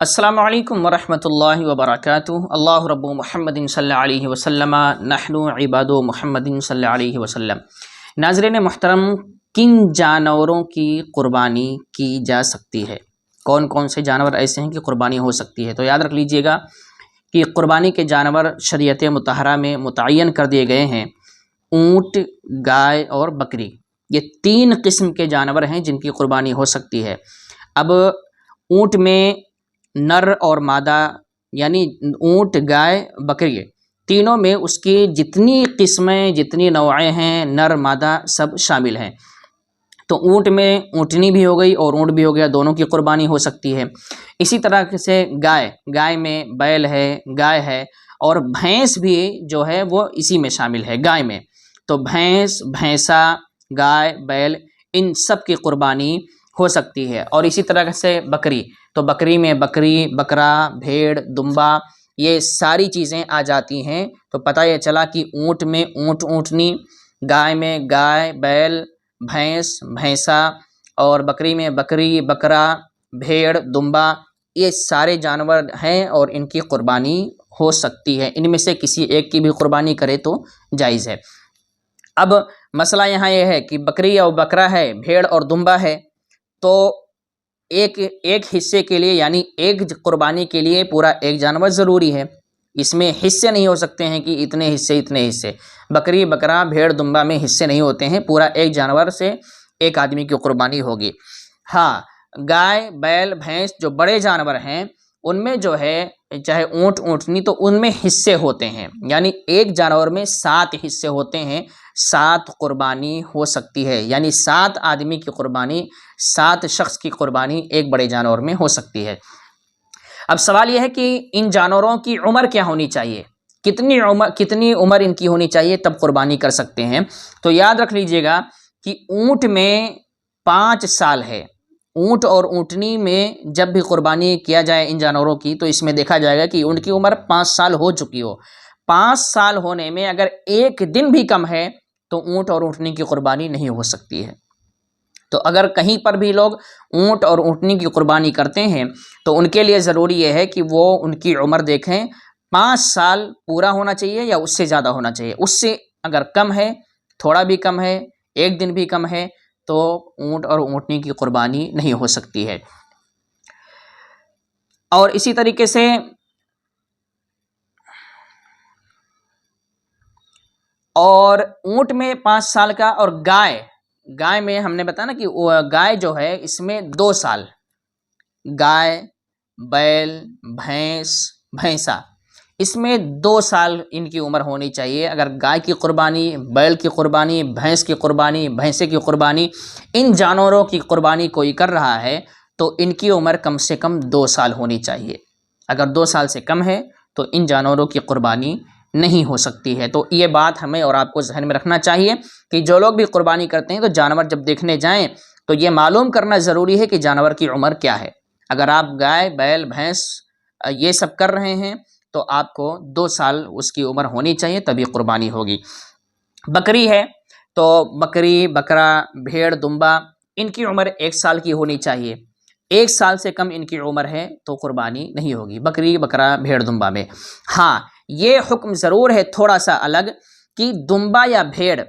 السلام علیکم ورحمۃ اللہ وبرکاتہ۔ اللہ رب محمد صلی اللہ علیہ وسلم نحن عباد محمد صلی اللہ علیہ وسلم۔ ناظرین محترم، کن جانوروں کی قربانی کی جا سکتی ہے؟ کون کون سے جانور ایسے ہیں کہ قربانی ہو سکتی ہے؟ تو یاد رکھ لیجئے گا کہ قربانی کے جانور شریعت مطہرہ میں متعین کر دیے گئے ہیں۔ اونٹ، گائے اور بکری، یہ تین قسم کے جانور ہیں جن کی قربانی ہو سکتی ہے۔ اب اونٹ میں نر اور مادہ، یعنی اونٹ، گائے، بکری، تینوں میں اس کی جتنی قسمیں، جتنی نوعیں ہیں، نر مادہ سب شامل ہیں۔ تو اونٹ میں اونٹنی بھی ہو گئی اور اونٹ بھی ہو گیا، دونوں کی قربانی ہو سکتی ہے۔ اسی طرح سے گائے میں بیل ہے، گائے ہے، اور بھینس بھی جو ہے وہ اسی میں شامل ہے، گائے میں۔ تو بھینس، بھینسا، گائے، بیل، ان سب کی قربانی ہو سکتی ہے۔ اور اسی طرح سے بکری، تو بکری میں بکری، بکرا، بھیڑ، دمبا، یہ ساری چیزیں آ جاتی ہیں۔ تو پتہ یہ چلا کہ اونٹ میں اونٹ، اونٹنی، گائے میں گائے، بیل، بھینس، بھینسا، اور بکری میں بکری، بکرا، بھیڑ، دمبا، یہ سارے جانور ہیں اور ان کی قربانی ہو سکتی ہے۔ ان میں سے کسی ایک کی بھی قربانی کرے تو جائز ہے۔ اب مسئلہ یہاں یہ ہے کہ بکری اور بکرا ہے، بھیڑ اور دمبا ہے، تو ایک حصے کے لیے، یعنی ایک قربانی کے لیے پورا ایک جانور ضروری ہے۔ اس میں حصے نہیں ہو سکتے ہیں کہ اتنے حصے اتنے حصے۔ بکری، بکرا، بھیڑ، دمبا میں حصے نہیں ہوتے ہیں، پورا ایک جانور سے ایک آدمی کی قربانی ہوگی۔ ہاں، گائے، بیل، بھینس جو بڑے جانور ہیں، ان میں جو ہے چاہے اونٹ، اونٹنی، تو ان میں حصے ہوتے ہیں، یعنی ایک جانور میں 7 حصے ہوتے ہیں، 7 قربانی ہو سکتی ہے، یعنی 7 آدمی کی قربانی، 7 شخص کی قربانی ایک بڑے جانور میں ہو سکتی ہے۔ اب سوال یہ ہے کہ ان جانوروں کی عمر کیا ہونی چاہیے؟ کتنی عمر ان کی ہونی چاہیے تب قربانی کر سکتے ہیں؟ تو یاد رکھ لیجئے گا کہ اونٹ میں 5 سال ہے۔ اونٹ اور اونٹنی میں جب بھی قربانی کیا جائے ان جانوروں کی، تو اس میں دیکھا جائے گا کہ اونٹ کی عمر 5 سال ہو چکی ہو۔ 5 سال ہونے میں اگر ایک دن بھی کم ہے تو اونٹ اور اونٹنی کی قربانی نہیں ہو سکتی ہے۔ تو اگر کہیں پر بھی لوگ اونٹ اور اونٹنی کی قربانی کرتے ہیں تو ان کے لیے ضروری یہ ہے کہ وہ ان کی عمر دیکھیں، 5 سال پورا ہونا چاہیے یا اس سے زیادہ ہونا چاہیے۔ اس سے اگر کم ہے، تھوڑا بھی کم ہے، ایک دن بھی کم ہے، تو اونٹ اور اونٹنی کی قربانی نہیں ہو سکتی ہے۔ اور اسی طریقے سے اور اونٹ میں 5 سال کا، اور گائے میں ہم نے بتایا نا کہ گائے جو ہے اس میں 2 سال، گائے، بیل، بھینس، بھینسا، اس میں 2 سال ان کی عمر ہونی چاہیے۔ اگر گائے کی قربانی، بیل کی قربانی، بھینس کی قربانی، بھینسے کی قربانی، ان جانوروں کی قربانی کوئی کر رہا ہے تو ان کی عمر کم سے کم 2 سال ہونی چاہیے۔ اگر 2 سال سے کم ہے تو ان جانوروں کی قربانی نہیں ہو سکتی ہے۔ تو یہ بات ہمیں اور آپ کو ذہن میں رکھنا چاہیے کہ جو لوگ بھی قربانی کرتے ہیں تو جانور جب دیکھنے جائیں تو یہ معلوم کرنا ضروری ہے کہ جانور کی عمر کیا ہے۔ اگر آپ گائے، بیل، بھینس یہ سب کر رہے ہیں تو آپ کو 2 سال اس کی عمر ہونی چاہیے، تبھی قربانی ہوگی۔ بکری ہے تو بکری، بکرا، بھیڑ، دمبا، ان کی عمر 1 سال کی ہونی چاہیے۔ 1 سال سے کم ان کی عمر ہے تو قربانی نہیں ہوگی بکری، بکرا، بھیڑ، دمبا میں۔ ہاں، یہ حکم ضرور ہے تھوڑا سا الگ کہ دمبا یا بھیڑ،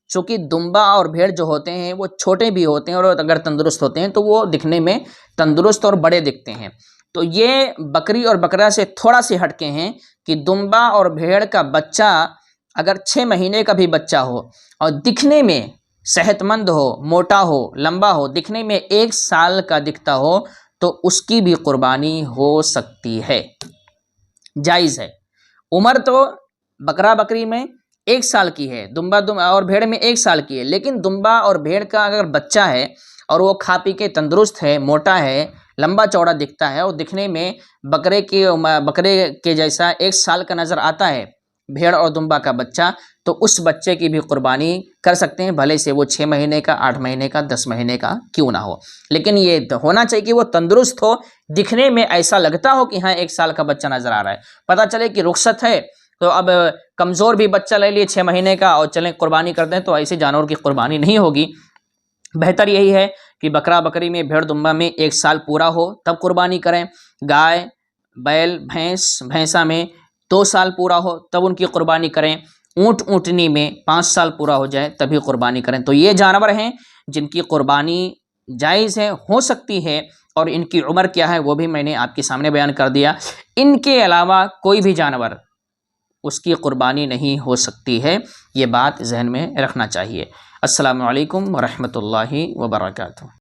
چونکہ دمبا اور بھیڑ جو ہوتے ہیں وہ چھوٹے بھی ہوتے ہیں اور اگر تندرست ہوتے ہیں تو وہ دکھنے میں تندرست اور بڑے دکھتے ہیں۔ تو یہ بکری اور بکرا سے تھوڑا سے ہٹ کے ہیں کہ دمبا اور بھیڑ کا بچہ اگر 6 مہینے کا بھی بچہ ہو اور دکھنے میں صحت مند ہو، موٹا ہو، لمبا ہو، دکھنے میں 1 سال کا دکھتا ہو تو اس کی بھی قربانی ہو سکتی ہے، جائز ہے۔ عمر تو بکرا بکری میں 1 سال کی ہے، دمبا اور بھیڑ میں 1 سال کی ہے، لیکن دمبا اور بھیڑ کا اگر بچہ ہے اور وہ کھا پی کے تندرست ہے، موٹا ہے، لمبا چوڑا دکھتا ہے اور دکھنے میں بکرے کے جیسا 1 سال کا نظر آتا ہے، بھیڑ اور دمبا کا بچہ، تو اس بچے کی بھی قربانی کر سکتے ہیں، بھلے سے وہ 6 مہینے کا، 8 مہینے کا، 10 مہینے کا کیوں نہ ہو، لیکن یہ ہونا چاہیے کہ وہ تندرست ہو، دکھنے میں ایسا لگتا ہو کہ ہاں 1 سال کا بچہ نظر آ رہا ہے۔ پتہ چلے کہ رخصت ہے تو اب کمزور بھی بچہ لے لیے 6 مہینے کا اور چلیں قربانی کر دیں، تو ایسے جانور کی قربانی نہیں ہوگی۔ بہتر یہی ہے کہ بکرا بکری میں بھیڑ دمبا میں 1 سال پورا ہو تب قربانی کریں، گائے بیل بھینسا میں 2 سال پورا ہو تب ان کی قربانی کریں، اونٹ اونٹنی میں 5 سال پورا ہو جائے تبھی قربانی کریں۔ تو یہ جانور ہیں جن کی قربانی جائز ہے، ہو سکتی ہے، اور ان کی عمر کیا ہے وہ بھی میں نے آپ کے سامنے بیان کر دیا۔ ان کے علاوہ کوئی بھی جانور اس کی قربانی نہیں ہو سکتی ہے، یہ بات ذہن میں رکھنا چاہیے۔ السلام علیکم ورحمۃ اللہ وبرکاتہ۔